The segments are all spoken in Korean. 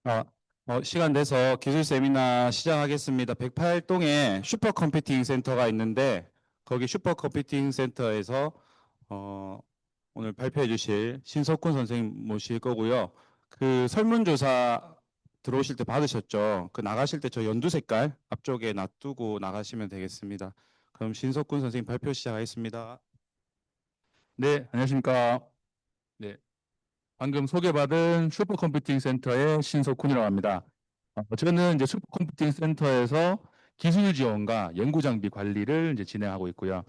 아, 시간 내서 기술 세미나 시작하겠습니다. 108동에 슈퍼컴퓨팅 센터가 있는데 거기 슈퍼컴퓨팅 센터에서 어, 오늘 발표해 주실 신석훈 선생님 모실 거고요. 그 설문조사 들어오실 때 받으셨죠? 그 나가실 때 저 연두 색깔 앞쪽에 놔두고 나가시면 되겠습니다. 그럼 신석훈 선생님 발표 시작하겠습니다. 네, 안녕하십니까. 네, 방금 소개받은 슈퍼컴퓨팅 센터의 신석훈이라고 합니다. 저는 이제 슈퍼컴퓨팅 센터에서 기술 지원과 연구 장비 관리를 이제 진행하고 있고요.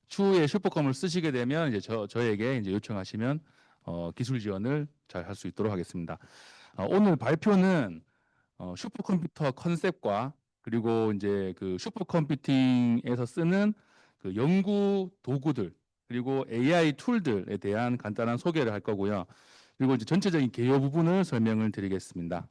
추후에 슈퍼컴을 쓰시게 되면 이제 저에게 이제 요청하시면 기술 지원을 잘 할 수 있도록 하겠습니다. 오늘 발표는 슈퍼컴퓨터 컨셉과 그리고 이제 그 슈퍼컴퓨팅에서 쓰는 그 연구 도구들 그리고 AI 툴들에 대한 간단한 소개를 할 거고요. 그리고 이제 전체적인 개요 부분을 설명을 드리겠습니다.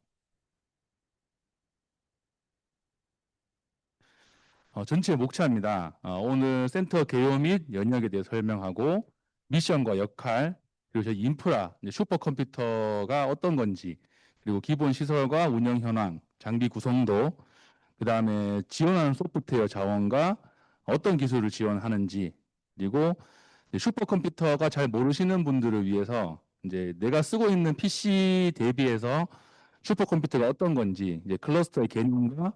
전체 목차입니다. 오늘 센터 개요 및 영역에 대해 설명하고 미션과 역할, 그리고 저희 인프라, 이제 슈퍼컴퓨터가 어떤 건지, 그리고 기본 시설과 운영 현황, 장비 구성도, 그 다음에 지원하는 소프트웨어 자원과 어떤 기술을 지원하는지, 그리고 슈퍼컴퓨터가 잘 모르시는 분들을 위해서 이제 내가 쓰고 있는 PC 대비해서 슈퍼컴퓨터가 어떤 건지, 이제 클러스터의 개념과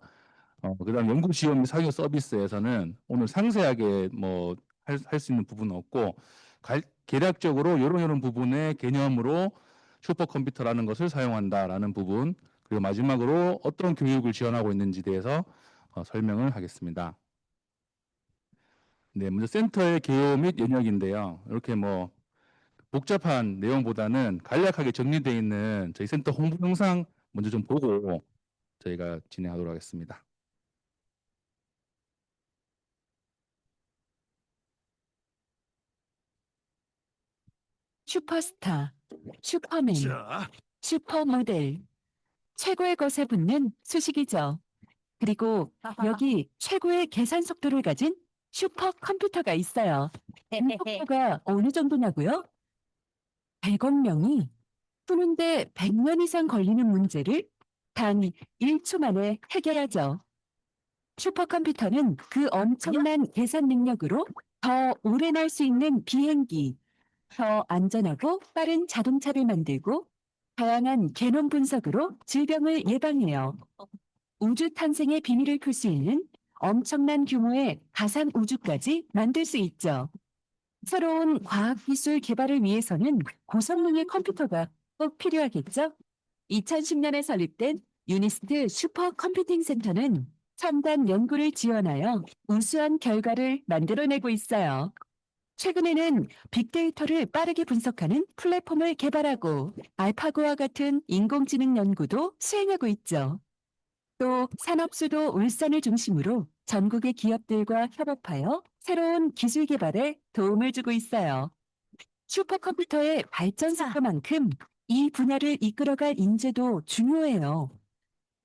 그다음 연구 지원 및 사교 서비스에서는 오늘 상세하게 뭐 할 수 있는 부분은 없고 개략적으로 이런 부분의 개념으로 슈퍼컴퓨터라는 것을 사용한다라는 부분, 그리고 마지막으로 어떤 교육을 지원하고 있는지 대해서 설명을 하겠습니다. 네, 먼저 센터의 개요 및 영역인데요. 이렇게 뭐 복잡한 내용보다는 간략하게 정리되어 있는 저희 센터 홍보 영상 먼저 좀 보고 저희가 진행하도록 하겠습니다. 슈퍼스타, 슈퍼맨, 슈퍼모델, 최고의 것에 붙는 수식이죠. 그리고 여기 최고의 계산 속도를 가진 슈퍼컴퓨터가 있어요. 속도가 어느 정도냐고요? 100억 명이 푸는데 100년 이상 걸리는 문제를 단 1초 만에 해결하죠. 슈퍼컴퓨터는 그 엄청난 계산 능력으로 더 오래 날 수 있는 비행기, 더 안전하고 빠른 자동차를 만들고 다양한 개놈 분석으로 질병을 예방해요. 우주 탄생의 비밀을 풀 수 있는 엄청난 규모의 가상 우주까지 만들 수 있죠. 새로운 과학기술 개발을 위해서는 고성능의 컴퓨터가 꼭 필요하겠죠? 2010년에 설립된 유니스트 슈퍼컴퓨팅 센터는 첨단 연구를 지원하여 우수한 결과를 만들어내고 있어요. 최근에는 빅데이터를 빠르게 분석하는 플랫폼을 개발하고 알파고와 같은 인공지능 연구도 수행하고 있죠. 또 산업수도 울산을 중심으로 전국의 기업들과 협업하여 새로운 기술 개발에 도움을 주고 있어요. 슈퍼컴퓨터의 발전 속도만큼 이 분야를 이끌어갈 인재도 중요해요.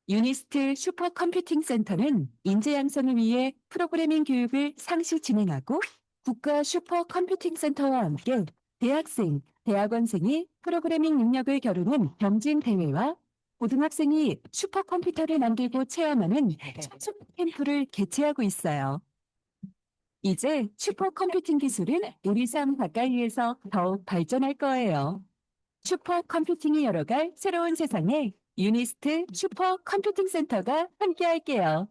유니스트 슈퍼컴퓨팅 센터는 인재 양성을 위해 프로그래밍 교육을 상시 진행하고 국가 슈퍼컴퓨팅 센터와 함께 대학생, 대학원생이 프로그래밍 능력을 겨루는 경진 대회와 고등학생이 슈퍼컴퓨터를 만들고 체험하는 촉수 캠프를 개최하고 있어요. 이제 슈퍼컴퓨팅 기술은 우리 삶 가까이에서 더욱 발전할 거예요. 슈퍼컴퓨팅이 열어갈 새로운 세상에 유니스트 슈퍼컴퓨팅 센터가 함께할게요.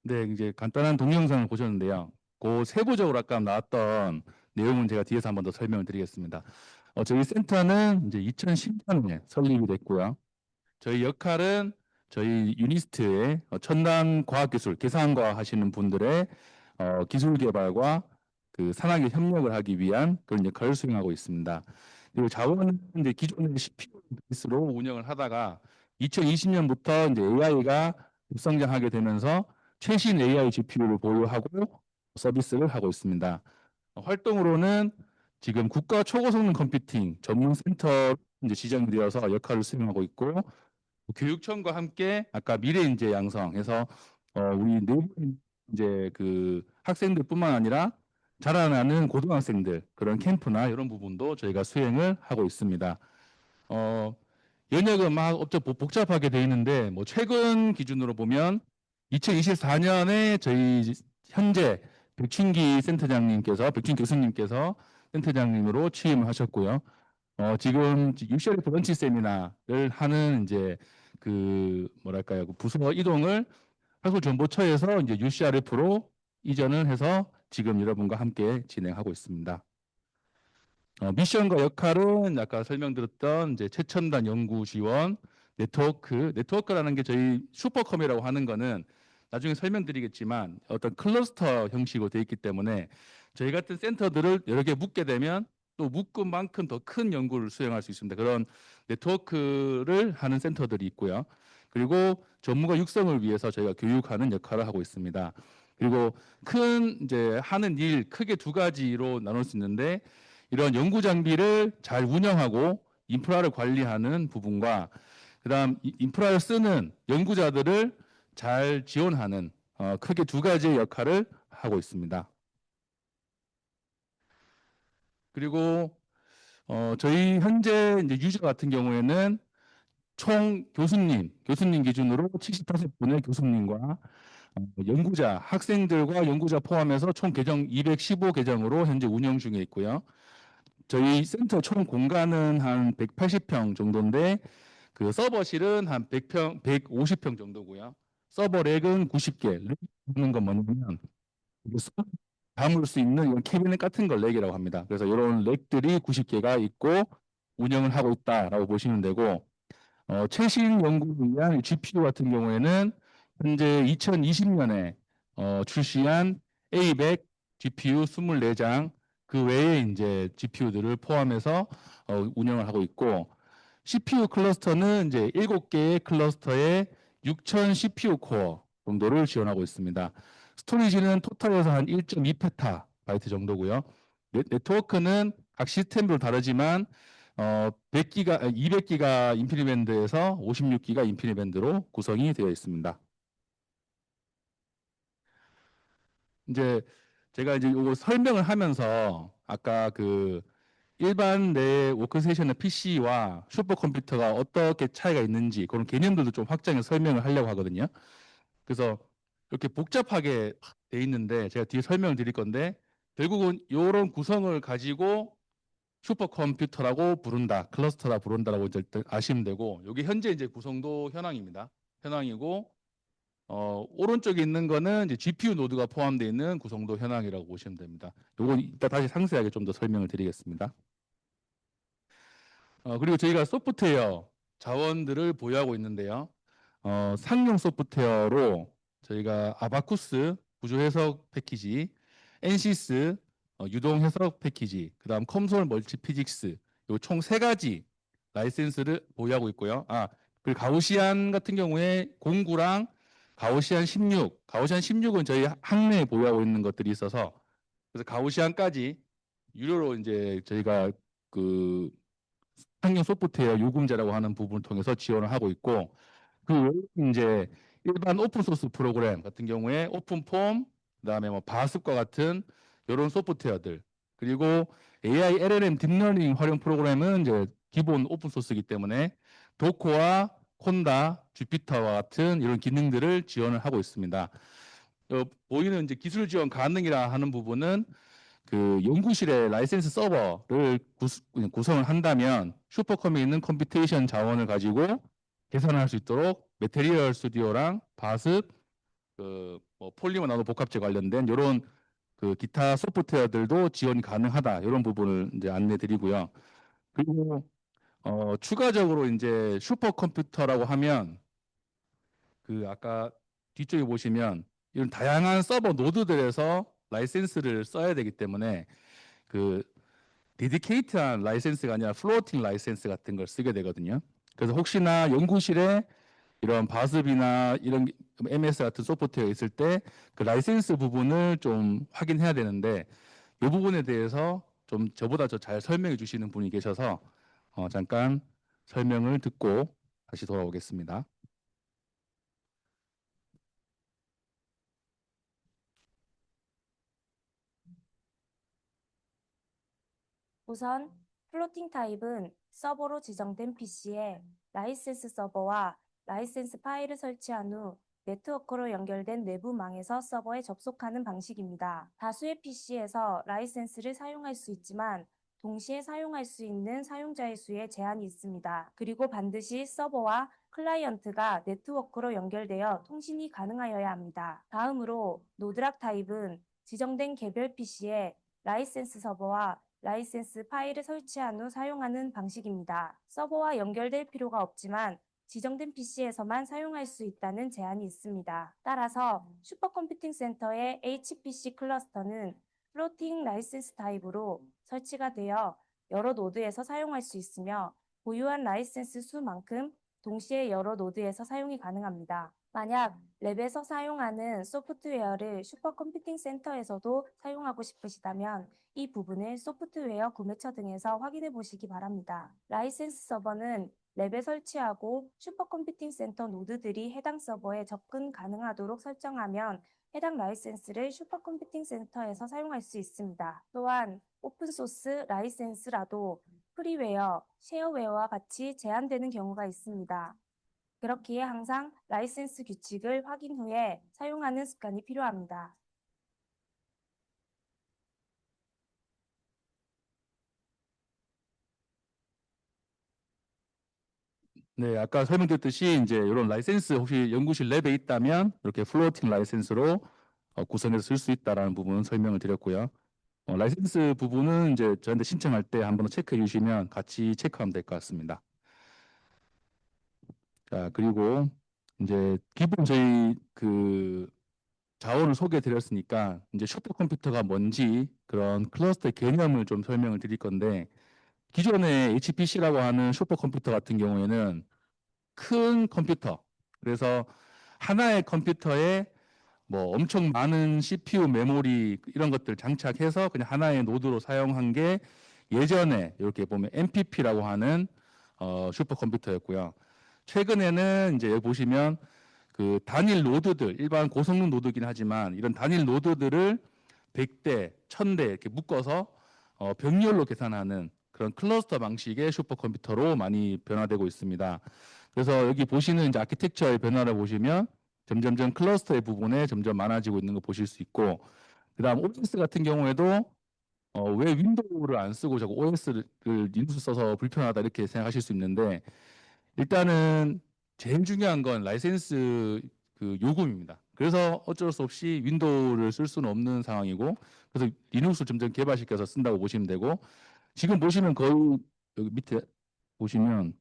네, 이제 간단한 동영상을 보셨는데요. 그 세부적으로 아까 나왔던 내용은 제가 뒤에서 한 번 더 설명을 드리겠습니다. 저희 센터는 이제 2010년에 설립이 됐고요. 저희 역할은 저희 유니스트의 첨단 과학기술, 계산과 하시는 분들의 기술 개발과 그 산학의 협력을 하기 위한 그런 역할을 수행하고 있습니다. 그리고 자원은 이제 기존의 CPU 베이스로 운영을 하다가 2020년부터 이제 AI가 급성장하게 되면서 최신 AI GPU를 보유하고 서비스를 하고 있습니다. 활동으로는 지금 국가 초고성능 컴퓨팅 전문 센터 이제 지정되어서 역할을 수행하고 있고 교육청과 함께 아까 미래 인재 양성해서 우리 내부 이제 그 학생들뿐만 아니라 자라나는 고등학생들 그런 캠프나 이런 부분도 저희가 수행을 하고 있습니다. 연역은 막 엄청 복잡하게 되어 있는데 뭐 최근 기준으로 보면 2024년에 저희 현재 백춘 교수님께서 센터장님으로 취임을 하셨고요. 지금 UCRF 런치 세미나를 하는 이제 그 뭐랄까요, 그 부서 이동을 학술정보처에서 이제 UCRF로 이전을 해서 지금 여러분과 함께 진행하고 있습니다. 미션과 역할은 아까 설명드렸던 이제 최첨단 연구 지원, 네트워크라는 게 저희 슈퍼컴이라고 하는 거는 나중에 설명드리겠지만 어떤 클러스터 형식으로 되어 있기 때문에 저희 같은 센터들을 여러 개 묶게 되면 또 묶은 만큼 더 큰 연구를 수행할 수 있습니다. 그런 네트워크를 하는 센터들이 있고요. 그리고 전문가 육성을 위해서 저희가 교육하는 역할을 하고 있습니다. 그리고 큰 이제 하는 일 크게 두 가지로 나눌 수 있는데 이런 연구 장비를 잘 운영하고 인프라를 관리하는 부분과 그다음 인프라를 쓰는 연구자들을 잘 지원하는 크게 두 가지의 역할을 하고 있습니다. 그리고 저희 현재 이제 유저 같은 경우에는 총 교수님 기준으로 75분의 교수님과 연구자, 학생들과 연구자 포함해서 총 계정 215계정으로 현재 운영 중에 있고요. 저희 센터 총 공간은 한 180평 정도인데 그 서버실은 한 100평, 150평 정도고요. 서버 렉은 90개. 렉 하는 건 뭐냐면 담을 수 있는 이런 캐비넷 같은 걸 렉이라고 합니다. 그래서 이런 렉들이 90개가 있고 운영을 하고 있다라고 보시면 되고 최신 연구를 위한 GPU 같은 경우에는 현재 2020년에 출시한 A100 GPU 24장 그 외에 이제 GPU들을 포함해서 운영을 하고 있고 CPU 클러스터는 이제 7개의 클러스터에 6000 CPU 코어 정도를 지원하고 있습니다. 스토리지는 토탈에서 한 1.2페타바이트 정도고요. 네트워크는 각 시스템별로 다르지만 200기가 인피니밴드에서 56기가 인피니밴드로 구성이 되어 있습니다. 이제 제가 이제 이거 설명을 하면서 아까 그 일반 내 워크스테이션의 PC와 슈퍼컴퓨터가 어떻게 차이가 있는지 그런 개념들도 좀 확장해서 설명을 하려고 하거든요. 그래서 이렇게 복잡하게 돼 있는데 제가 뒤에 설명을 드릴 건데 결국은 이런 구성을 가지고 슈퍼컴퓨터라고 부른다, 클러스터라 부른다라고 이제 일단 아시면 되고 여기 현재 이제 구성도 현황입니다. 현황이고 오른쪽에 있는 거는 이제 GPU 노드가 포함되어 있는 구성도 현황이라고 보시면 됩니다. 요건 이따 다시 상세하게 좀 더 설명을 드리겠습니다. 그리고 저희가 소프트웨어 자원들을 보유하고 있는데요. 상용 소프트웨어로 저희가 아바쿠스 구조 해석 패키지, 엔시스 유동 해석 패키지, 그다음 컴솔 멀티 피직스 요 총 세 가지 라이센스를 보유하고 있고요. 그리고 가우시안 같은 경우에 09랑 가우시안 16, 가우시안 16은 저희 학내에 보유하고 있는 것들이 있어서 그래서 가우시안까지 유료로 이제 저희가 그 상용 소프트웨어 요금제라고 하는 부분을 통해서 지원을 하고 있고 그 외에 이제 일반 오픈 소스 프로그램 같은 경우에 오픈폼 그다음에 뭐 바습과 같은 이런 소프트웨어들 그리고 AI LLM 딥러닝 활용 프로그램은 이제 기본 오픈 소스이기 때문에 도코와 콘다, 주피터와 같은 이런 기능들을 지원을 하고 있습니다. 보이는 이제 기술 지원 가능이라 하는 부분은 그 연구실에 라이센스 서버를 구성을 한다면 슈퍼컴에 있는 컴퓨테이션 자원을 가지고 계산할 수 있도록 매테리얼 스튜디오랑 바습, 그뭐 폴리머 나노 복합재 관련된 이런 그 기타 소프트웨어들도 지원이 가능하다 이런 부분을 이제 안내드리고요. 그리고 추가적으로 이제 슈퍼컴퓨터라고 하면 그 아까 뒤쪽에 보시면 이런 다양한 서버 노드들에서 라이센스를 써야 되기 때문에 그 데디케이트한 라이센스가 아니라 플로팅 라이센스 같은 걸 쓰게 되거든요. 그래서 혹시나 연구실에 이런 바습이나 이런 MS 같은 소프트웨어 있을 때 그 라이센스 부분을 좀 확인해야 되는데 이 부분에 대해서 좀 저보다 더 잘 설명해 주시는 분이 계셔서 잠깐 설명을 듣고 다시 돌아오겠습니다. 우선 플로팅 타입은 서버로 지정된 PC에 라이센스 서버와 라이센스 파일을 설치한 후 네트워크로 연결된 내부망에서 서버에 접속하는 방식입니다. 다수의 PC에서 라이센스를 사용할 수 있지만 동시에 사용할 수 있는 사용자의 수에 제한이 있습니다. 그리고 반드시 서버와 클라이언트가 네트워크로 연결되어 통신이 가능하여야 합니다. 다음으로 노드락 타입은 지정된 개별 PC에 라이센스 서버와 라이센스 파일을 설치한 후 사용하는 방식입니다. 서버와 연결될 필요가 없지만 지정된 PC에서만 사용할 수 있다는 제한이 있습니다. 따라서 슈퍼컴퓨팅 센터의 HPC 클러스터는 플로팅 라이센스 타입으로 설치가 되어 여러 노드에서 사용할 수 있으며 보유한 라이센스 수만큼 동시에 여러 노드에서 사용이 가능합니다. 만약 랩에서 사용하는 소프트웨어를 슈퍼컴퓨팅 센터에서도 사용하고 싶으시다면 이 부분을 소프트웨어 구매처 등에서 확인해 보시기 바랍니다. 라이센스 서버는 랩에 설치하고 슈퍼컴퓨팅 센터 노드들이 해당 서버에 접근 가능하도록 설정하면 해당 라이센스를 슈퍼컴퓨팅 센터에서 사용할 수 있습니다. 또한 오픈소스 라이센스라도 프리웨어, 쉐어웨어와 같이 제한되는 경우가 있습니다. 그렇기에 항상 라이센스 규칙을 확인 후에 사용하는 습관이 필요합니다. 네, 아까 설명드렸듯이 이제 이런 라이센스 혹시 연구실 랩에 있다면 이렇게 플로팅 라이센스로 구성해서 쓸 수 있다라는 부분 설명을 드렸고요. 라이센스 부분은 이제 저한테 신청할 때 한번 체크해 주시면 같이 체크하면 될 것 같습니다. 자, 그리고 이제 기본 저희 그 자원을 소개해 드렸으니까 이제 슈퍼컴퓨터가 뭔지 그런 클러스터의 개념을 좀 설명을 드릴 건데 기존의 HPC라고 하는 슈퍼컴퓨터 같은 경우에는 큰 컴퓨터 그래서 하나의 컴퓨터에 뭐 엄청 많은 CPU, 메모리 이런 것들 장착해서 그냥 하나의 노드로 사용한 게 예전에 이렇게 보면 MPP라고 하는 슈퍼컴퓨터였고요. 최근에는 이제 여기 보시면 그 단일 노드들 일반 고성능 노드긴 하지만 이런 단일 노드들을 100대, 1000대 이렇게 묶어서 병렬로 계산하는 그런 클러스터 방식의 슈퍼컴퓨터로 많이 변화되고 있습니다. 그래서 여기 보시는 이제 아키텍처의 변화를 보시면 점점점 클러스터의 부분에 점점 많아지고 있는 거 보실 수 있고, 그다음 OS 같은 경우에도 왜 윈도우를 안 쓰고 자꾸 OS를 리눅스 써서 불편하다 이렇게 생각하실 수 있는데 일단은 제일 중요한 건 라이센스 그 요금입니다. 그래서 어쩔 수 없이 윈도우를 쓸 수는 없는 상황이고 그래서 리눅스 점점 개발시켜서 쓴다고 보시면 되고 지금 보시면 거의 여기 밑에 보시면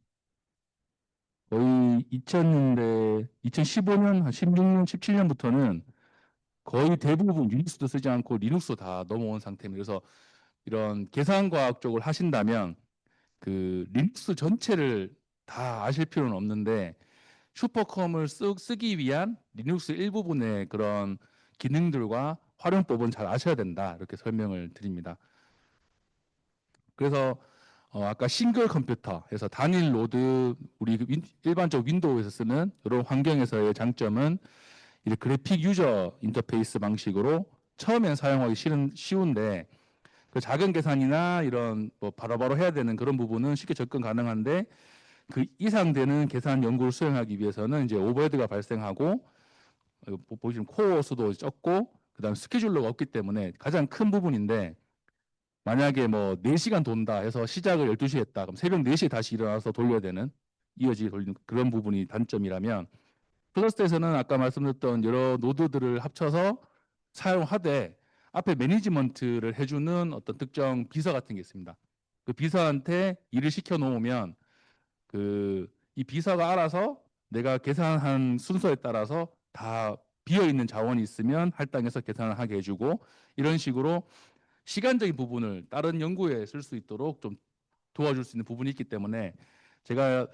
거의 2000년대 2015년 한 16년 17년부터는 거의 대부분 유닉스도 쓰지 않고 리눅스 다 넘어온 상태입니다. 그래서 이런 계산과학 쪽을 하신다면 그 리눅스 전체를 다 아실 필요는 없는데 슈퍼컴을 쓰기 위한 리눅스 일부분의 그런 기능들과 활용법은 잘 아셔야 된다 이렇게 설명을 드립니다. 그래서 아까 싱글 컴퓨터에서 단일 노드 우리 일반적 윈도우에서 쓰는 이런 환경에서의 장점은 이제 그래픽 유저 인터페이스 방식으로 처음엔 사용하기 쉬운데 그 작은 계산이나 이런 뭐 바로바로 해야 되는 그런 부분은 쉽게 접근 가능한데 그 이상 되는 계산 연구를 수행하기 위해서는 이제 오버헤드가 발생하고 보시면 코어 수도 적고 그다음 스케줄러가 없기 때문에 가장 큰 부분인데 만약에 뭐 4시간 돈다 해서 시작을 12시에 했다 그럼 새벽 4시에 다시 일어나서 돌려야 되는 이어지게 돌리는 그런 부분이 단점이라면 클러스터에서는 아까 말씀드렸던 여러 노드들을 합쳐서 사용하되 앞에 매니지먼트를 해주는 어떤 특정 비서 같은 게 있습니다. 그 비서한테 일을 시켜 놓으면 그 이 비서가 알아서 내가 계산한 순서에 따라서 다 비어 있는 자원이 있으면 할당해서 계산을 하게 해주고 이런 식으로 시간적인 부분을 다른 연구에 쓸 수 있도록 좀 도와줄 수 있는 부분이 있기 때문에 제가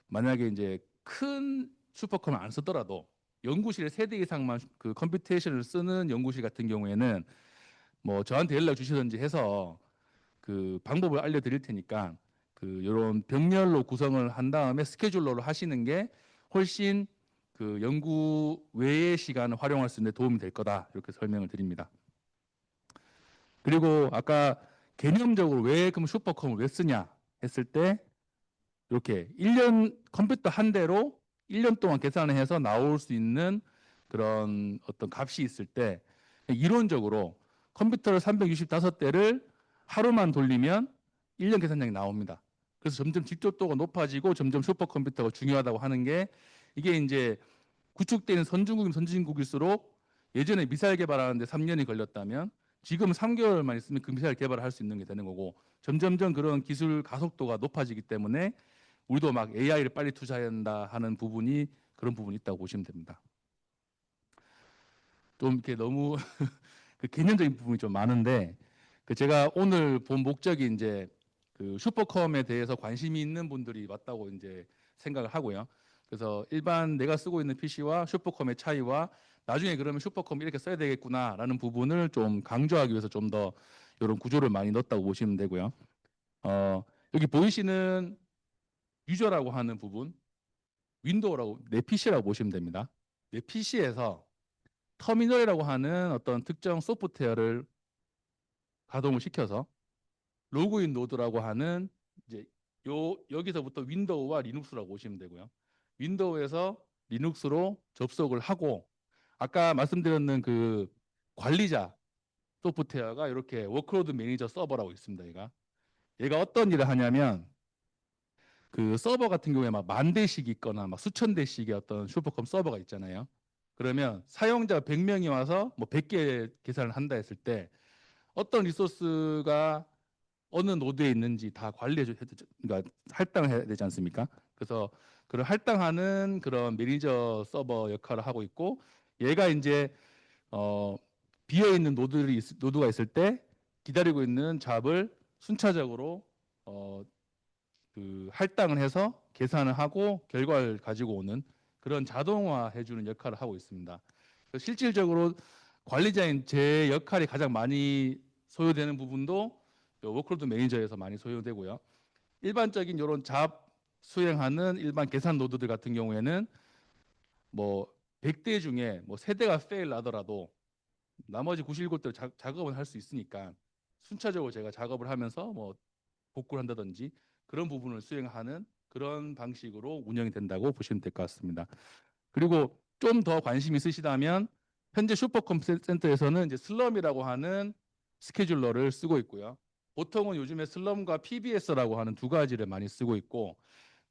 만약에 이제 큰 슈퍼컴을 안 쓰더라도 연구실에 3대 이상만 그 컴퓨테이션을 쓰는 연구실 같은 경우에는 뭐 저한테 연락 주시든지 해서 그 방법을 알려드릴 테니까 그 이런 병렬로 구성을 한 다음에 스케줄러로 하시는 게 훨씬 그 연구 외의 시간을 활용할 수 있는 데 도움이 될 거다 이렇게 설명을 드립니다. 그리고 아까 개념적으로 왜 그럼 슈퍼컴을 왜 쓰냐 했을 때 이렇게 1년 컴퓨터 한 대로 1년 동안 계산을 해서 나올 수 있는 그런 어떤 값이 있을 때 이론적으로 컴퓨터를 365대를 하루만 돌리면 1년 계산량이 나옵니다. 그래서 점점 직접도가 높아지고 점점 슈퍼컴퓨터가 중요하다고 하는 게 이게 이제 구축되는 선진국일수록 예전에 미사일 개발하는데 3년이 걸렸다면 지금 3개월만 있으면 그 미사일 개발을 할 수 있는 게 되는 거고 점점점 그런 기술 가속도가 높아지기 때문에 우리도 막 AI를 빨리 투자해야 한다 하는 부분이 그런 부분이 있다고 보시면 됩니다. 좀 이렇게 너무 그 개념적인 부분이 좀 많은데 그 제가 오늘 본 목적이 이제 그 슈퍼컴에 대해서 관심이 있는 분들이 왔다고 이제 생각을 하고요. 그래서 일반 내가 쓰고 있는 PC와 슈퍼컴의 차이와 나중에 그러면 슈퍼컴 이렇게 써야 되겠구나라는 부분을 좀 강조하기 위해서 좀 더 이런 구조를 많이 넣었다고 보시면 되고요. 여기 보이시는 유저라고 하는 부분, 윈도우라고 내 PC라고 보시면 됩니다. 내 PC에서 터미널이라고 하는 어떤 특정 소프트웨어를 가동을 시켜서 로그인 노드라고 하는 이제 여기서부터 윈도우와 리눅스라고 보시면 되고요. 윈도우에서 리눅스로 접속을 하고 아까 말씀드렸는 그 관리자 소프트웨어가 이렇게 워크로드 매니저 서버라고 있습니다. 얘가 어떤 일을 하냐면 그 서버 같은 경우에 막 10,000대씩 있거나 막 수천 대씩의 어떤 슈퍼컴 서버가 있잖아요. 그러면 사용자 100명이 와서 뭐 100개 계산을 한다 했을 때 어떤 리소스가 어느 노드에 있는지 다 그러니까 할당을 해야 되지 않습니까? 그래서 그런 할당하는 그런 매니저 서버 역할을 하고 있고 얘가 이제 비어 있는 노드가 있을 때 기다리고 있는 잡을 순차적으로 그 할당을 해서 계산을 하고 결과를 가지고 오는 그런 자동화해 주는 역할을 하고 있습니다. 실질적으로 관리자인 제 역할이 가장 많이 소요되는 부분도 워크로드 매니저에서 많이 소요되고요. 일반적인 이런 잡 수행하는 일반 계산 노드들 같은 경우에는 뭐 100대 중에 뭐 3대가 페일 나더라도 나머지 97대 작업은 할 수 있으니까 순차적으로 제가 작업을 하면서 뭐 복구를 한다든지 그런 부분을 수행하는 그런 방식으로 운영이 된다고 보시면 될 것 같습니다. 그리고 좀 더 관심 있으시다면 현재 슈퍼컴퓨터 센터에서는 이제 슬럼이라고 하는 스케줄러를 쓰고 있고요. 보통은 요즘에 슬럼과 PBS라고 하는 두 가지를 많이 쓰고 있고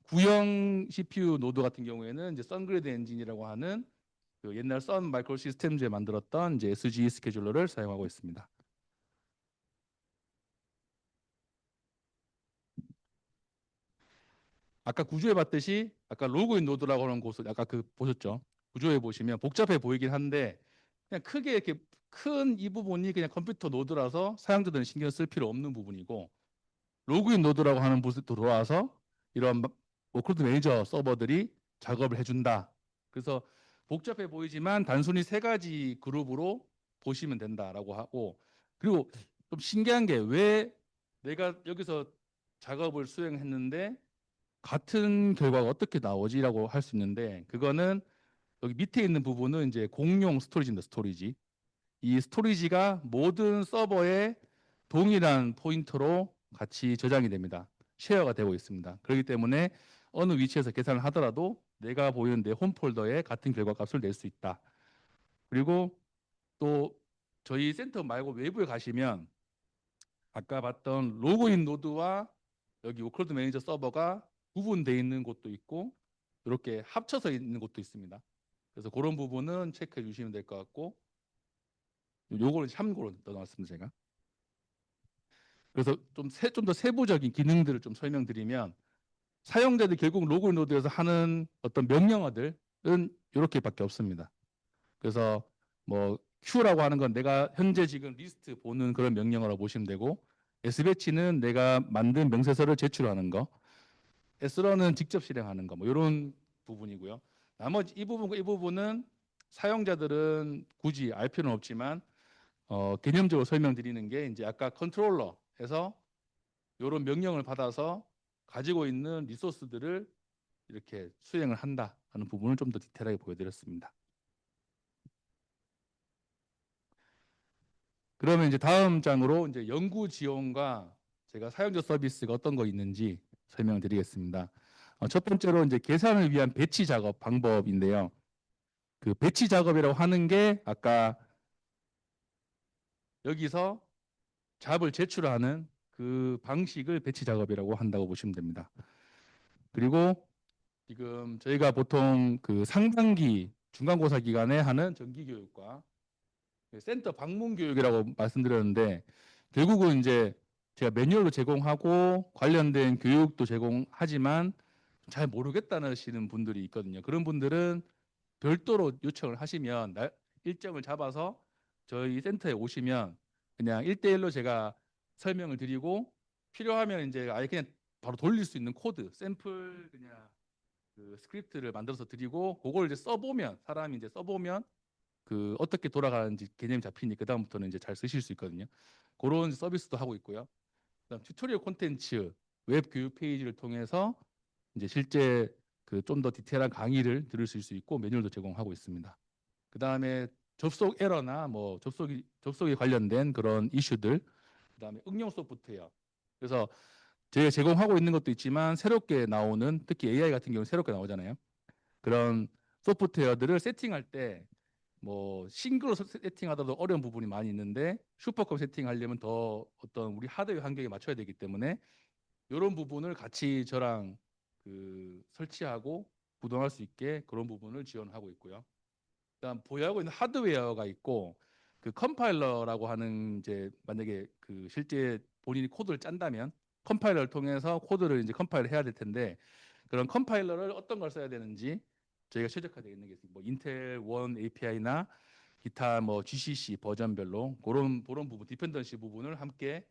구형 CPU 노드 같은 경우에는 이제 선그리드 엔진이라고 하는 그 옛날 선 마이크로 시스템즈에 만들었던 이제 SG 스케줄러를 사용하고 있습니다. 아까 구조에 봤듯이 아까 로그인 노드라고 하는 곳을 아까 그 보셨죠? 구조에 보시면 복잡해 보이긴 한데 그냥 크게 이렇게 큰 이 부분이 그냥 컴퓨터 노드라서 사용자들은 신경 쓸 필요 없는 부분이고 로그인 노드라고 하는 곳에 들어와서 이런 워크로드 매니저 서버들이 작업을 해준다. 그래서 복잡해 보이지만 단순히 3가지 그룹으로 보시면 된다라고 하고 그리고 좀 신기한 게 왜 내가 여기서 작업을 수행했는데 같은 결과가 어떻게 나오지라고 할 수 있는데 그거는 여기 밑에 있는 부분은 이제 공용 스토리지입니다. 스토리지. 이 스토리지가 모든 서버에 동일한 포인터로 같이 저장이 됩니다. 쉐어가 되고 있습니다. 그렇기 때문에 어느 위치에서 계산을 하더라도 내가 보이는 내 홈 폴더에 같은 결과 값을 낼 수 있다. 그리고 또 저희 센터 말고 외부에 가시면 아까 봤던 로그인 노드와 여기 워크로드 매니저 서버가 구분되어 있는 곳도 있고 이렇게 합쳐서 있는 곳도 있습니다. 그래서 그런 부분은 체크해 주시면 될 것 같고 요거는 참고로 넣어놨습니다 제가. 그래서 좀 더 세부적인 기능들을 좀 설명드리면 사용자들이 결국 로그인 노드에서 하는 어떤 명령어들은 이렇게밖에 없습니다. 그래서 뭐 Q라고 하는 건 내가 현재 지금 리스트 보는 그런 명령어라고 보시면 되고 S배치는 내가 만든 명세서를 제출하는 거, S런은 직접 실행하는 거, 뭐 이런 부분이고요. 나머지 이 부분은 사용자들은 굳이 알 필요는 없지만 개념적으로 설명드리는 게 이제 아까 컨트롤러에서 이런 명령을 받아서 가지고 있는 리소스들을 이렇게 수행을 한다 하는 부분을 좀 더 디테일하게 보여드렸습니다. 그러면 이제 다음 장으로 이제 연구 지원과 제가 사용자 서비스가 어떤 거 있는지 설명을 드리겠습니다. 첫 번째로 이제 계산을 위한 배치 작업 방법인데요. 그 배치 작업이라고 하는 게 아까 여기서 잡을 제출하는 그 방식을 배치 작업이라고 한다고 보시면 됩니다. 그리고 지금 저희가 보통 그 상반기 중간고사 기간에 하는 정기 교육과 센터 방문 교육이라고 말씀드렸는데 결국은 이제 제가 매뉴얼도 제공하고 관련된 교육도 제공하지만 잘 모르겠다는 분들이 있거든요. 그런 분들은 별도로 요청을 하시면 일정을 잡아서 저희 센터에 오시면 그냥 1대1로 제가 설명을 드리고 필요하면 이제 아예 그냥 바로 돌릴 수 있는 코드, 샘플 그냥 그 스크립트를 만들어서 드리고 그걸 이제 써보면 사람이 이제 써보면 그 어떻게 돌아가는지 개념이 잡히니 그 다음부터는 이제 잘 쓰실 수 있거든요. 그런 서비스도 하고 있고요. 그다음 튜토리얼 콘텐츠 웹 교육 페이지를 통해서 이제 실제 그 좀 더 디테일한 강의를 들으실 수 있고 매뉴얼도 제공하고 있습니다. 그 다음에 접속 에러나 뭐 접속에 관련된 그런 이슈들, 그 다음에 응용 소프트웨어. 그래서 저희가 제공하고 있는 것도 있지만 새롭게 나오는 특히 AI 같은 경우는 새롭게 나오잖아요. 그런 소프트웨어들을 세팅할 때 뭐 싱글로 세팅하다도 어려운 부분이 많이 있는데 슈퍼컴 세팅하려면 더 어떤 우리 하드웨어 환경에 맞춰야 되기 때문에 이런 부분을 같이 저랑 그 설치하고 구동할 수 있게 그런 부분을 지원하고 있고요. 그다음 보유하고 있는 하드웨어가 있고 그 컴파일러라고 하는 이제 만약에 그 실제 본인이 코드를 짠다면 컴파일러를 통해서 코드를 이제 컴파일을 해야 될 텐데 그런 컴파일러를 어떤 걸 써야 되는지 저희가 최적화되어 있는 게 있습니다. 뭐 인텔 원 API나 기타 뭐 GCC 버전별로 그런 부분 디펜던시 부분을 함께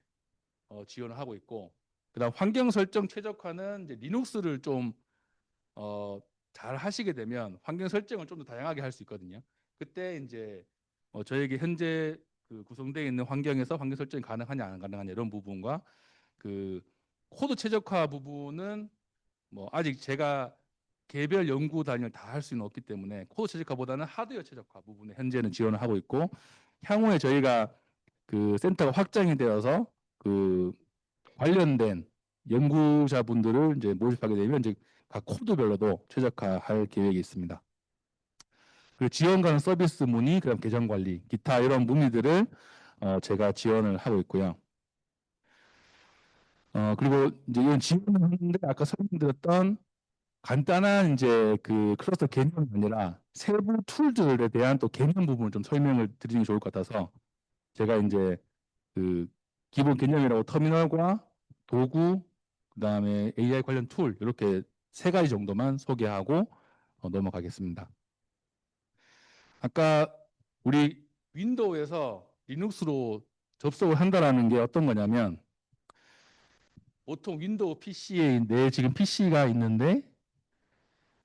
지원을 하고 있고 그다음 환경 설정 최적화는 이제 리눅스를 좀 잘 하시게 되면 환경 설정을 좀 더 다양하게 할 수 있거든요. 그때 이제 저에게 현재 그 구성되어 있는 환경에서 환경 설정이 가능하냐 안 가능하냐 이런 부분과 그 코드 최적화 부분은 뭐 아직 제가 개별 연구 단위를 다 할 수는 없기 때문에 코드 최적화보다는 하드웨어 최적화 부분에 현재는 지원을 하고 있고 향후에 저희가 그 센터가 확장이 되어서 그 관련된 연구자분들을 이제 모집하게 되면 이제 각 코드별로도 최적화할 계획이 있습니다. 그리고 지원 가능 서비스 문의, 그다음 계정 관리, 기타 이런 문의들을 제가 지원을 하고 있고요. 그리고 이제 이런 지원을 하는데 아까 설명드렸던 간단한 이제 그 클러스터 개념이 아니라 세부 툴들에 대한 또 개념 부분을 좀 설명을 드리는 게 좋을 것 같아서 제가 이제 그 기본 개념이라고 터미널과 도구, 그다음에 AI 관련 툴 이렇게 세 가지 정도만 소개하고 넘어가겠습니다. 아까 우리 윈도우에서 리눅스로 접속을 한다라는 게 어떤 거냐면 보통 윈도우 PC에 내 지금 PC가 있는데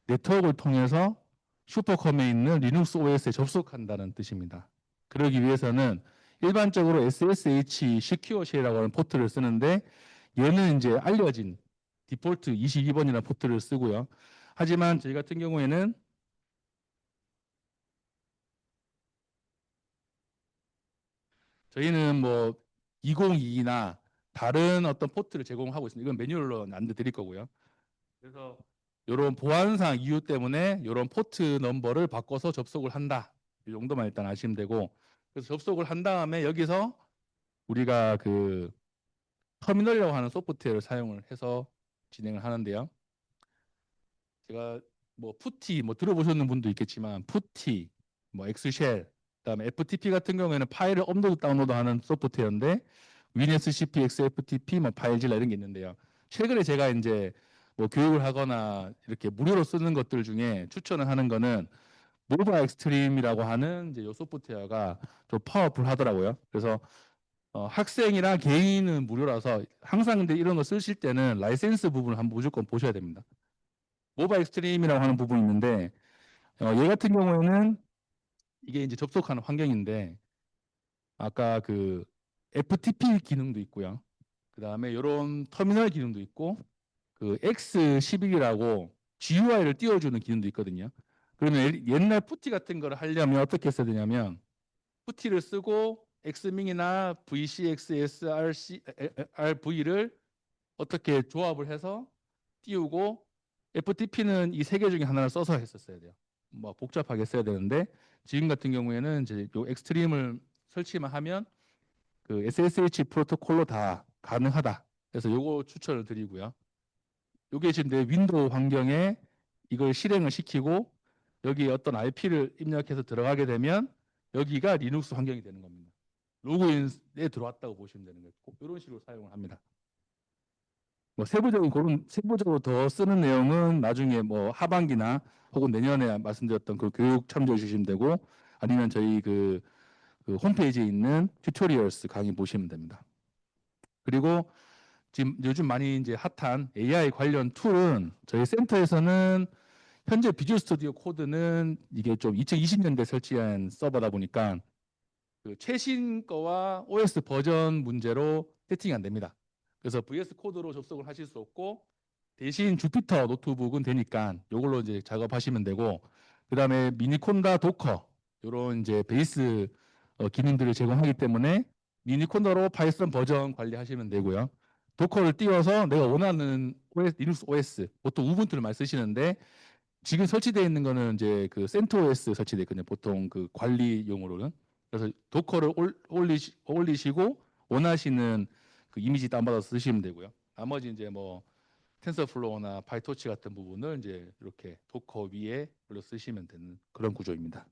네트워크를 통해서 슈퍼컴에 있는 리눅스 OS에 접속한다는 뜻입니다. 그러기 위해서는 일반적으로 SSH 시큐어 쉘이라고 하는 포트를 쓰는데 얘는 이제 알려진 디폴트 22번이라는 포트를 쓰고요. 하지만 저희 같은 경우에는 저희는 뭐 202나 다른 어떤 포트를 제공하고 있습니다. 이건 매뉴얼로 안내 드릴 거고요. 그래서 이런 보안상 이유 때문에 이런 포트 넘버를 바꿔서 접속을 한다. 이 정도만 일단 아시면 되고 그래서 접속을 한 다음에 여기서 우리가 그 터미널이라고 하는 소프트웨어를 사용을 해서 진행을 하는데요. 제가 뭐 푸티 뭐 들어보셨는 분도 있겠지만 푸티, 뭐 엑스쉘, 그다음에 FTP 같은 경우에는 파일을 업로드 다운로드하는 소프트웨어인데 WinSCP, XFTP, 뭐 파일질러 이런 게 있는데요. 최근에 제가 이제 뭐 교육을 하거나 이렇게 무료로 쓰는 것들 중에 추천을 하는 거는 모바 엑스트림이라고 하는 이제 요 소프트웨어가 좀 파워풀하더라고요. 그래서 학생이나 개인은 무료라서 항상 근데 이런 거 쓰실 때는 라이센스 부분을 한번 무조건 보셔야 됩니다. 모바 엑스트림이라고 하는 부분이 있는데 얘 같은 경우에는 이게 이제 접속하는 환경인데 아까 그 FTP 기능도 있고요. 그 다음에 이런 터미널 기능도 있고 그 X11이라고 GUI를 띄워주는 기능도 있거든요. 그러면 옛날 푸티 같은 거를 하려면 어떻게 써야 되냐면 푸티를 쓰고 X밍이나 VCXS, RV를 어떻게 조합을 해서 띄우고 FTP는 이 세 개 중에 하나를 써서 했었어야 돼요. 뭐 복잡하게 써야 되는데 지금 같은 경우에는 이제 요 엑스트림을 설치만 하면 그 SSH 프로토콜로 다 가능하다. 그래서 요거 추천을 드리고요. 요게 지금 내 윈도우 환경에 이걸 실행을 시키고 여기에 어떤 IP를 입력해서 들어가게 되면 여기가 리눅스 환경이 되는 겁니다. 로그인에 들어왔다고 보시면 되는 거예요. 이런 식으로 사용을 합니다. 뭐 세부적으로 더 쓰는 내용은 나중에 뭐 하반기나 혹은 내년에 말씀드렸던 그 교육 참조해 주시면 되고 아니면 저희 그 홈페이지에 있는 튜토리얼스 강의 보시면 됩니다. 그리고 지금 요즘 많이 이제 핫한 AI 관련 툴은 저희 센터에서는 현재 비주얼 스튜디오 코드는 이게 좀 2020년대 설치한 서버다 보니까 그 최신 거와 OS 버전 문제로 세팅이 안 됩니다. 그래서 VS 코드로 접속을 하실 수 없고 대신 주피터 노트북은 되니까 이걸로 이제 작업하시면 되고 그다음에 미니콘다 도커 이런 이제 베이스 기능들을 제공하기 때문에 미니콘다로 파이썬 버전 관리하시면 되고요. 도커를 띄워서 내가 원하는 OS, 리눅스 OS 보통 우분투를 많이 쓰시는데 지금 설치되어 있는 거는 이제 그 CentOS 설치되어 있거든요. 보통 그 관리용으로는. 그래서 도커를 올리시고 원하시는 그 이미지 다운받아서 쓰시면 되고요. 나머지 이제 뭐 텐서플로우나 파이토치 같은 부분을 이제 이렇게 도커 위에 올려 쓰시면 되는 그런 구조입니다.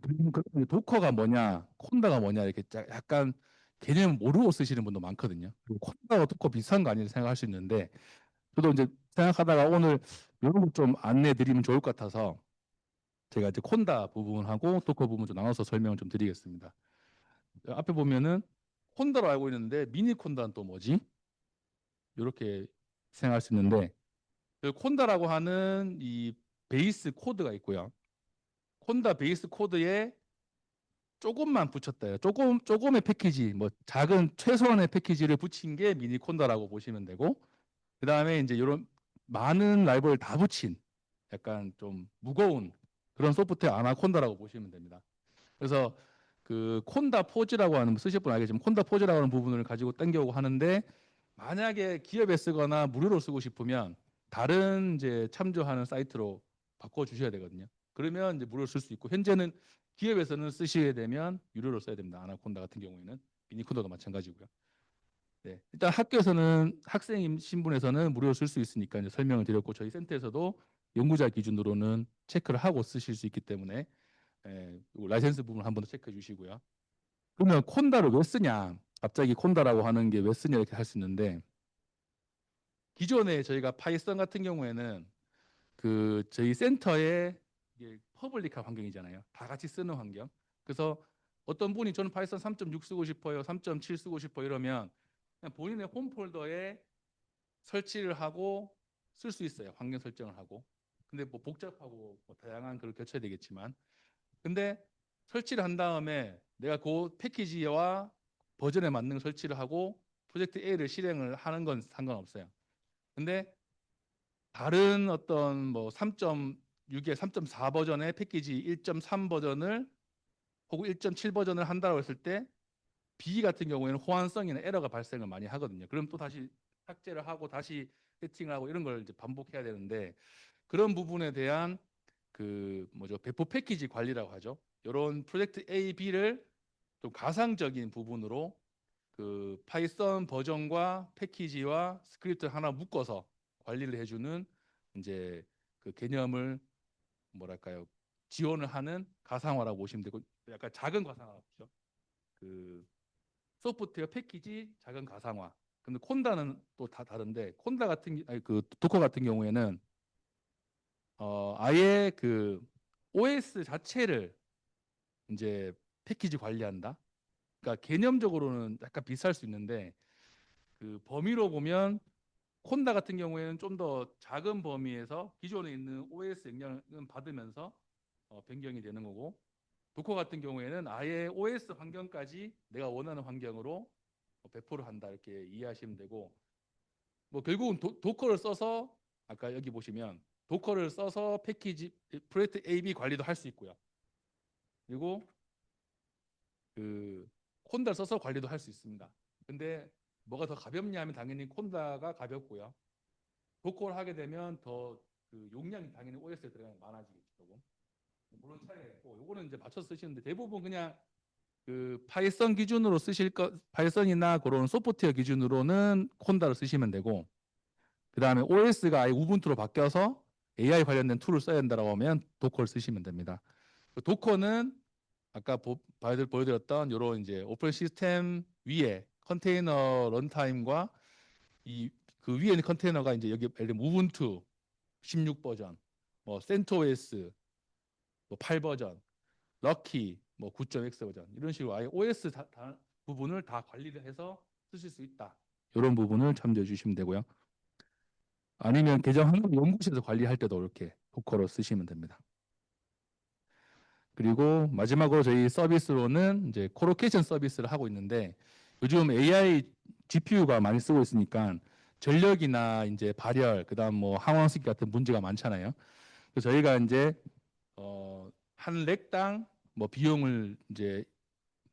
그리고 도커가 뭐냐, 콘다가 뭐냐 이렇게 약간 개념 모르고 쓰시는 분도 많거든요. 그리고 콘다와 도커 비슷한 거 아니냐 생각할 수 있는데 저도 이제 생각하다가 오늘 이런 거 좀 안내 드리면 좋을 것 같아서 제가 이제 콘다 부분하고 도커 부분 좀 나눠서 설명을 좀 드리겠습니다. 앞에 보면은 콘다로 알고 있는데 미니 콘다는 또 뭐지? 이렇게 생각할 수 있는데 그 콘다라고 하는 이 베이스 코드가 있고요. 콘다 베이스 코드에 조금만 붙였다. 조금의 패키지, 뭐 작은 최소한의 패키지를 붙인 게 미니 콘다라고 보시면 되고, 그 다음에 이제 이런 많은 라이브러리를 다 붙인 약간 좀 무거운 그런 소프트웨어 아나콘다라고 보시면 됩니다. 그래서 그 콘다 포즈라고 하는 쓰실 분 알겠지만 콘다 포즈라고 하는 부분을 가지고 당겨오고 하는데 만약에 기업에 쓰거나 무료로 쓰고 싶으면 다른 이제 참조하는 사이트로 바꿔 주셔야 되거든요. 그러면 이제 무료로 쓸 수 있고 현재는 기업에서는 쓰시게 되면 유료로 써야 됩니다. 아나콘다 같은 경우에는 미니콘다도 마찬가지고요. 네, 일단 학교에서는 학생 신분에서는 무료로 쓸 수 있으니까 이제 설명을 드렸고 저희 센터에서도 연구자 기준으로는 체크를 하고 쓰실 수 있기 때문에 라이센스 부분 한 번 더 체크해 주시고요. 그러면 콘다를 왜 쓰냐? 갑자기 콘다라고 하는 게 왜 쓰냐 이렇게 할 수 있는데 기존에 저희가 파이썬 같은 경우에는 그 저희 센터에 이게 퍼블릭한 환경이잖아요. 다 같이 쓰는 환경. 그래서 어떤 분이 저는 파이썬 3.6 쓰고 싶어요, 3.7 쓰고 싶어 이러면 그냥 본인의 홈 폴더에 설치를 하고 쓸 수 있어요. 환경 설정을 하고. 근데 뭐 복잡하고 뭐 다양한 걸 거쳐야 되겠지만 근데 설치를 한 다음에 내가 그 패키지와 버전에 맞는 설치를 하고 프로젝트 A를 실행을 하는 건 상관없어요. 근데 다른 어떤 뭐 3.6에 3.4 버전의 패키지 1.3 버전을 혹은 1.7 버전을 한다고 했을 때 B 같은 경우에는 호환성이나 에러가 발생을 많이 하거든요. 그럼 또 다시 삭제를 하고 다시 세팅을 하고 이런 걸 이제 반복해야 되는데 그런 부분에 대한 그 뭐죠 배포 패키지 관리라고 하죠. 이런 프로젝트 A, B를 좀 가상적인 부분으로 그 파이썬 버전과 패키지와 스크립트 하나 묶어서 관리를 해주는 이제 그 개념을 뭐랄까요 지원을 하는 가상화라고 보시면 되고 약간 작은 가상화죠. 그 소프트웨어 패키지 작은 가상화. 근데 콘다는 또 다 다른데 콘다 같은 아니 그 도커 같은 경우에는 아예 그 OS 자체를 이제 패키지 관리한다. 그러니까 개념적으로는 약간 비슷할 수 있는데 그 범위로 보면 콘다 같은 경우에는 좀 더 작은 범위에서 기존에 있는 OS 영향을 받으면서 변경이 되는 거고 도커 같은 경우에는 아예 OS 환경까지 내가 원하는 환경으로 배포를 한다 이렇게 이해하시면 되고 뭐 결국은 도커를 써서 아까 여기 보시면 도커를 써서 패키지 프로젝트 AB 관리도 할 수 있고요. 그리고 그 콘다를 써서 관리도 할 수 있습니다. 근데 뭐가 더 가볍냐 하면 당연히 콘다가 가볍고요. 도커를 하게 되면 더 그 용량이 당연히 OS에 들어가면 많아지겠죠. 조금. 물론 차이가 있고 요거는 이제 맞춰 쓰시는데 대부분 그냥 그 파이썬 기준으로 쓰실 거 파이썬이나 그런 소프트웨어 기준으로는 콘다를 쓰시면 되고 그다음에 OS가 아예 우분투로 바뀌어서 AI 관련된 툴을 써야 된다고 하면 도커를 쓰시면 됩니다. 그 도커는 아까 보여드렸던 이런 이제 오픈 시스템 위에 컨테이너 런타임과 이 그 위에 있는 컨테이너가 이제 여기 예를 들면 우분투 16 버전, 뭐 센토스 뭐 8 버전, 럭키 뭐 9.x 버전 이런 식으로 아예 OS 부분을 다 관리를 해서 쓰실 수 있다. 이런 부분을 참조해 주시면 되고요. 아니면 계정 한 연구실에서 관리할 때도 이렇게 도커로 쓰시면 됩니다. 그리고 마지막으로 저희 서비스로는 이제 코로케이션 서비스를 하고 있는데 요즘 AI GPU가 많이 쓰고 있으니까 전력이나 이제 발열, 그다음 뭐 항원식 같은 문제가 많잖아요. 그래서 저희가 이제 한 렉당 뭐 비용을 이제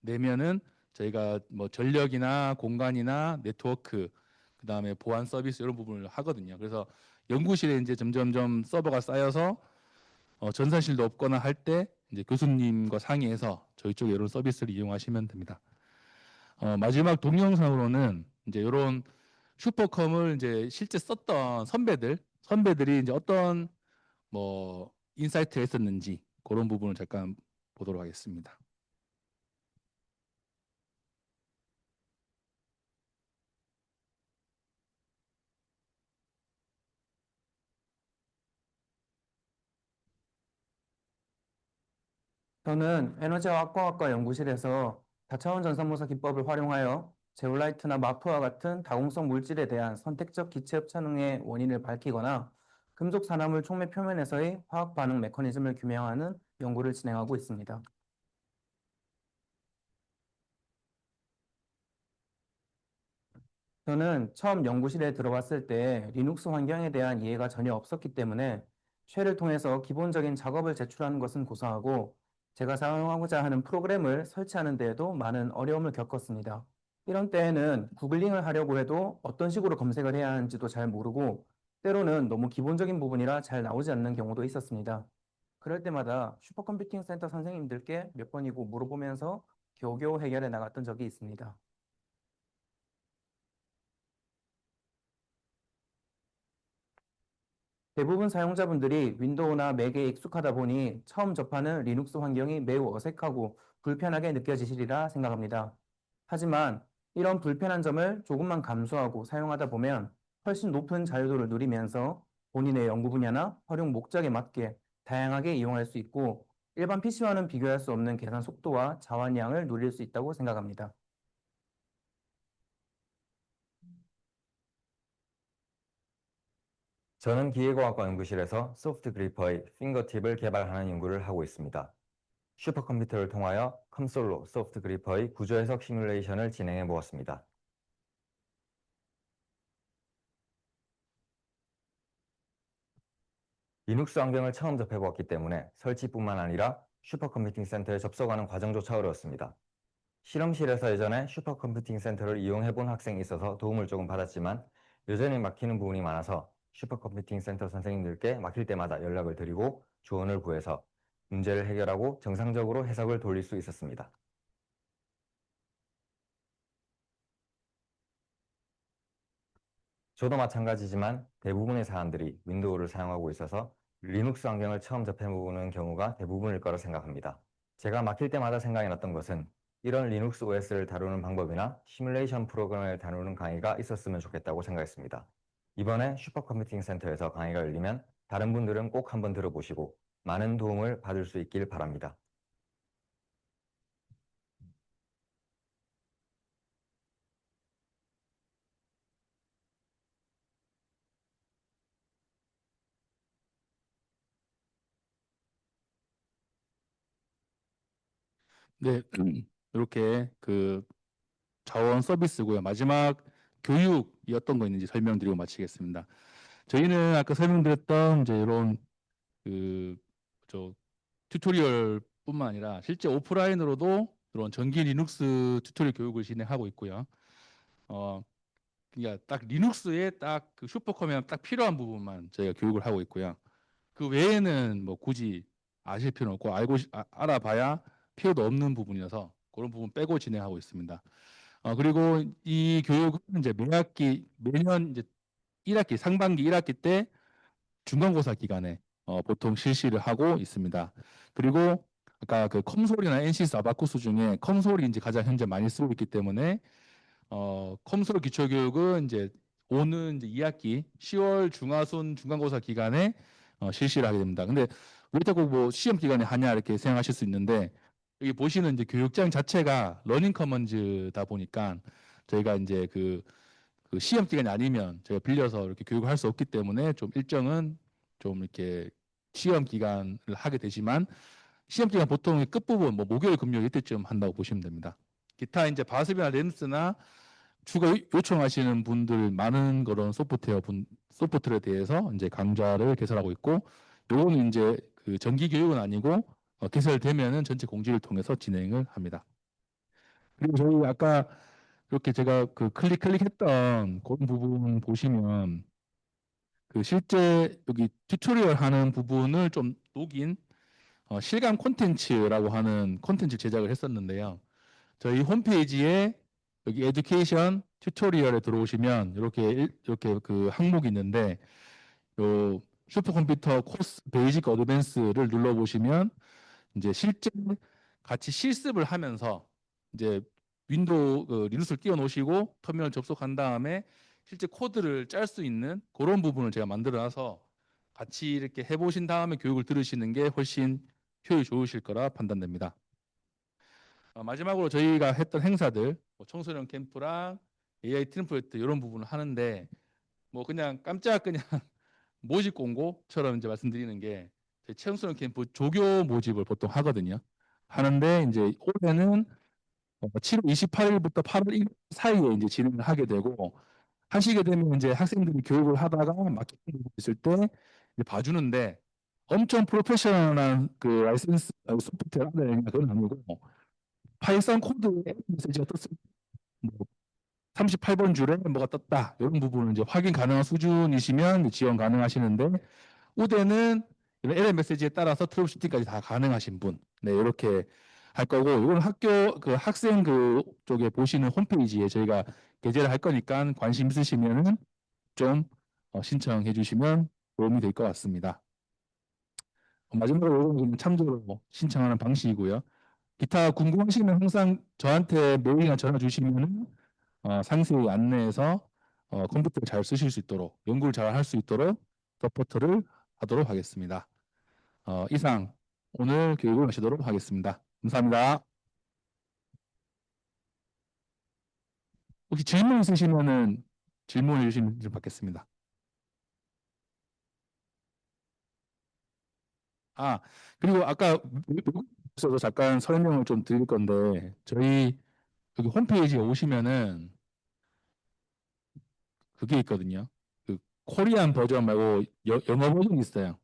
내면은 저희가 뭐 전력이나 공간이나 네트워크 그다음에 보안 서비스 이런 부분을 하거든요. 그래서 연구실에 이제 점점점 서버가 쌓여서 전산실도 없거나 할 때 이제 교수님과 상의해서 저희 쪽에 이런 서비스를 이용하시면 됩니다. 마지막 동영상으로는 이제 이런 슈퍼컴을 이제 실제 썼던 선배들이 이제 어떤 뭐 인사이트가 있었는지 그런 부분을 잠깐 보도록 하겠습니다. 저는 에너지화학과학과 연구실에서 다차원 전산모사 기법을 활용하여 제올라이트나 마프와 같은 다공성 물질에 대한 선택적 기체 흡착능의 원인을 밝히거나 금속 산화물 촉매 표면에서의 화학 반응 메커니즘을 규명하는 연구를 진행하고 있습니다. 저는 처음 연구실에 들어왔을 때 리눅스 환경에 대한 이해가 전혀 없었기 때문에 쉘을 통해서 기본적인 작업을 제출하는 것은 고사하고 제가 사용하고자 하는 프로그램을 설치하는 데에도 많은 어려움을 겪었습니다. 이런 때에는 구글링을 하려고 해도 어떤 식으로 검색을 해야 하는지도 잘 모르고 때로는 너무 기본적인 부분이라 잘 나오지 않는 경우도 있었습니다. 그럴 때마다 슈퍼컴퓨팅 센터 선생님들께 몇 번이고 물어보면서 겨우겨우 해결해 나갔던 적이 있습니다. 대부분 사용자분들이 윈도우나 맥에 익숙하다 보니 처음 접하는 리눅스 환경이 매우 어색하고 불편하게 느껴지시리라 생각합니다. 하지만 이런 불편한 점을 조금만 감수하고 사용하다 보면 훨씬 높은 자유도를 누리면서 본인의 연구 분야나 활용 목적에 맞게 다양하게 이용할 수 있고 일반 PC와는 비교할 수 없는 계산 속도와 자원량을 누릴 수 있다고 생각합니다. 저는 기계과학과 연구실에서 소프트 그리퍼의 핑거팁을 개발하는 연구를 하고 있습니다. 슈퍼컴퓨터를 통하여 컴솔로 소프트 그리퍼의 구조 해석 시뮬레이션을 진행해 보았습니다. 리눅스 환경을 처음 접해 보았기 때문에 설치뿐만 아니라 슈퍼컴퓨팅 센터에 접속하는 과정조차 어려웠습니다. 실험실에서 예전에 슈퍼컴퓨팅 센터를 이용해 본 학생이 있어서 도움을 조금 받았지만 여전히 막히는 부분이 많아서 슈퍼컴퓨팅 센터 선생님들께 막힐 때마다 연락을 드리고 조언을 구해서 문제를 해결하고 정상적으로 해석을 돌릴 수 있었습니다. 저도 마찬가지지만 대부분의 사람들이 윈도우를 사용하고 있어서 리눅스 환경을 처음 접해보는 경우가 대부분일 거라 생각합니다. 제가 막힐 때마다 생각이 났던 것은 이런 리눅스 OS를 다루는 방법이나 시뮬레이션 프로그램을 다루는 강의가 있었으면 좋겠다고 생각했습니다. 이번에 슈퍼컴퓨팅 센터에서 강의가 열리면 다른 분들은 꼭 한번 들어보시고 많은 도움을 받을 수 있길 바랍니다. 네, 이렇게 그 자원 서비스고요. 마지막 교육이 어떤 거 있는지 설명드리고 마치겠습니다. 저희는 아까 설명드렸던 이제 이런 그 튜토리얼뿐만 아니라 실제 오프라인으로도 이런 전기 리눅스 튜토리얼 교육을 진행하고 있고요. 그러니까 딱 리눅스에 딱 그 슈퍼컴에 딱 필요한 부분만 저희가 교육을 하고 있고요. 그 외에는 뭐 굳이 아실 필요는 없고 알아봐야 필요도 없는 부분이어서 그런 부분 빼고 진행하고 있습니다. 그리고 이 교육은 이제 매년 이제 1학기 상반기 1학기 때 중간고사 기간에 보통 실시를 하고 있습니다. 그리고 아까 그 컴솔이나 NCS 아바쿠스 중에 컴솔이 이제 가장 현재 많이 쓰고 있기 때문에 컴솔 기초교육은 이제 오는 이제 2학기 10월 중하순 중간고사 기간에 실시를 하게 됩니다. 근데 왜 자꾸 뭐 시험 기간에 하냐 이렇게 생각하실 수 있는데 여기 보시는 이제 교육장 자체가 러닝 커먼즈다 보니까 저희가 이제 그 시험 기간이 아니면 저희가 빌려서 이렇게 교육을 할 수 없기 때문에 좀 일정은 좀 이렇게 시험 기간을 하게 되지만 시험 기간 보통 끝부분 뭐 목요일 금요일 이때쯤 한다고 보시면 됩니다. 기타 이제 바습이나 램스나 추가 요청하시는 분들 많은 그런 소프트웨어에 대해서 이제 강좌를 개설하고 있고 요거는 이제 그 정기 교육은 아니고 개설되면은 전체 공지를 통해서 진행을 합니다. 그리고 저희 아까 이렇게 제가 그 클릭했던 그런 부분 보시면 그 실제 여기 튜토리얼 하는 부분을 좀 녹인 실감 콘텐츠라고 하는 콘텐츠 제작을 했었는데요. 저희 홈페이지에 여기 에듀케이션 튜토리얼에 들어오시면 이렇게 그 항목이 있는데 요 슈퍼컴퓨터 코스 베이직 어드밴스를 눌러보시면 이제 실제 같이 실습을 하면서 이제 윈도우 리눅스를 띄워 놓으시고 터미널 접속한 다음에 실제 코드를 짤 수 있는 그런 부분을 제가 만들어 놔서 같이 이렇게 해보신 다음에 교육을 들으시는 게 훨씬 효율이 좋으실 거라 판단됩니다. 마지막으로 저희가 했던 행사들 뭐 청소년 캠프랑 AI 트림 프로젝트 이런 부분을 하는데 뭐 그냥 깜짝 그냥 모집 공고처럼 이제 말씀드리는 게 저희 청소년 캠프 조교 모집을 보통 하거든요. 하는데 이제 올해는 7월 28일부터 8월 1일 사이에 이제 진행을 하게 되고 하시게 되면 이제 학생들이 교육을 하다가 막히는 부분이 있을 때 이제 봐주는데 엄청 프로페셔널한 그 라이센스 소프트웨어 알아야 되냐 그건 아니고 파이썬 코드에 메시지가 떴을 때 38번 줄에 뭐가 떴다 이런 부분을 이제 확인 가능한 수준이시면 지원 가능하시는데 우대는 이런 에러 메시지에 따라서 트러블 슈팅까지 다 가능하신 분, 네 이렇게 할 거고 이건 학교 그 학생 그 쪽에 보시는 홈페이지에 저희가 게재를 할 거니까 관심 있으시면은 좀 신청해 주시면 도움이 될 것 같습니다. 마지막으로 이건 참조로 신청하는 방식이고요. 기타 궁금하시면 항상 저한테 메일이나 전화 주시면은 상세히 안내해서 컴퓨터를 잘 쓰실 수 있도록 연구를 잘 할 수 있도록 서포트를 하도록 하겠습니다. 이상 오늘 교육을 마치도록 하겠습니다. 감사합니다. 혹시 질문 있으시면은 질문해 주시면 받겠습니다. 그리고 아까 외국에서도 잠깐 설명을 좀 드릴 건데 저희 여기 홈페이지에 오시면은 그게 있거든요. 그 코리안 버전 말고 영어 버전이 있어요.